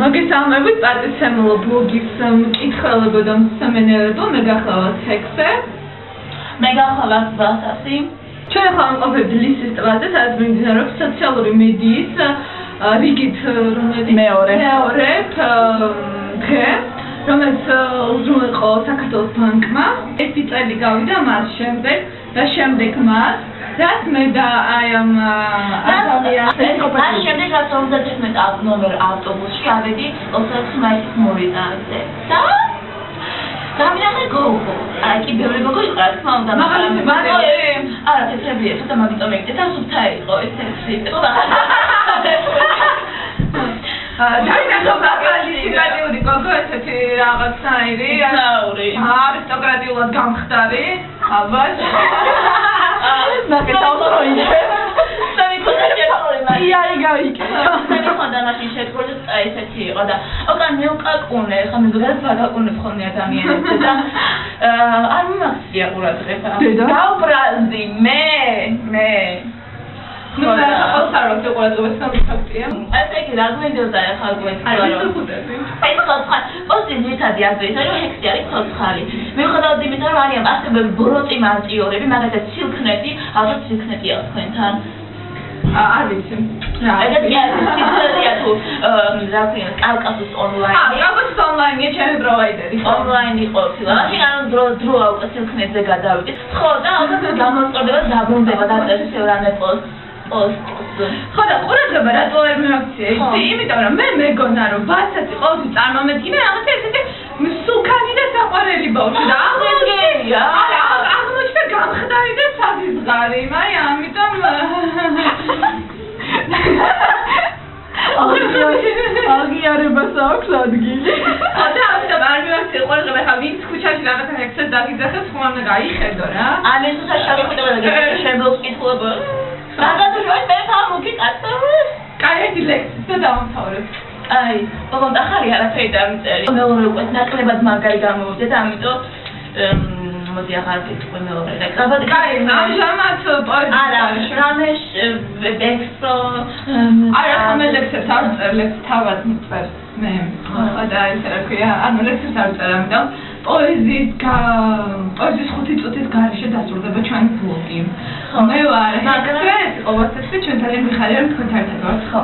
მოგესალმებით პატიცემულო ბლოგის მკითხველებო და მსმენელებო, მე გახლავართ ჰექსე. მე გახლავართ ბასასი. ჩვენ ახლა ვიმყოფებთ ლისის ტბაზე, სადაც მიმდინარეობს სოციალური მედიის რიგით მეორე დღე, რომელიც უზრუნველყო საქართველოს ბანკმა. 1 წელი გავიდა მას შემდეგ და შემდეგ მას რაც მე და აი ამ ადამიანს შემდეგ რაც 51 ნომერ ავტობუსში ავედი 20 მაისის მორიდანზე და გამიახე გოგო აი კი ბევრი გოგო იყო რა თქმა უნდა არა თეთრებია ცოტა მაგიტომ ეგეთ და სუფთა იყო ეს თეთრი იყო დაინახო მაგალი სიმპათიური გოგო ესეთი რაღაცნაირი არისტოკრატიულად გამხდარი აბას იარი გავიკეთე. მე ხონდა მაშინ შედგოდი და ესეთი იყო და უკან მე უკაკუნე, ხა მე ზოგადად ვაკაკუნებ ხოლმე ადამიანებს და არ მიმახსია ყურადღება. გავბრაზდი მე. ნუ რა ხალხაროთ ყურადღებას სამფაქტია. ესე იგი რა გვინდოდა ახლა გვეცადა. ეს ხალხა პოზიტივიტეტი არის, რომ ჰექსი არის ხალხალი. მიუხედავად იმისა, რომ არიან ასევე ბროტი მარტიორები, მაგალითად სილქნეტი, ალბათ სილქნეტი აქვს თქვენთან. არ ვიცი. რა, ეგეთია სიცილია თუ რა ქვია, კავკასიის ონლაინი. კავკასიის ონლაინია ჩემი პროვაიდერი. ონლაინი ყოფილა. მაშინ ანუ დრო უკვე სილქნეტზე გადავიდი. ხო, და ალბათ გამოწყდება დაბრუნდება და წესი რამე ხო და ყურადღება რატო არ მიმაქცია იცი? იმიტომ რომ მე მეგონა რომ ბაცაცი ყოველთვის წარმომედგინა რაღაცა ესეთი მსუქანი და საყვარელი ბავშვი და აღმოჩნდა გამხდარი და საზიზღარი, აი ამიტომ აღიარებას აქვს ადგილი. და ამიტომ არ მიმაქცია ყურადღება ხა ვინც ქუჩაში რაღაცა ჰექსეს დაგიძახებს ხომ უნდა გაიხედო რა. ან ეს უცა შევიხვდება და შემბლოს კითხულობა. რადგან მე თამუკიკაცო. კაი ერთი ლექსი და დავამთავრებ. აი, ოღონდ ახალი არაფერი დამწერი. მეორე უკვე ნაკლებად მაგარი გამოვიდა და ამიტომ მოდი ახლა ვიტყვი მეორე ლექსი. კაი, ამჟამად პოეზია. არა, რამეშ ვექსო. არა, ხომ ლექსებს არ წერ, ლექსს თავად მწერს მე. ხო და ესე რა ქვია, ანუ ლექსებს არ წერ, ამიტომ პოეზიის 5 წუთის გარეშე დასრულდება ჩვენი ბლოგი. მე ვარ ჰექსე, ყოველთვის ჩვენ ძალიან მიხარია რომ თქვენ ერთად ვართ, ხო?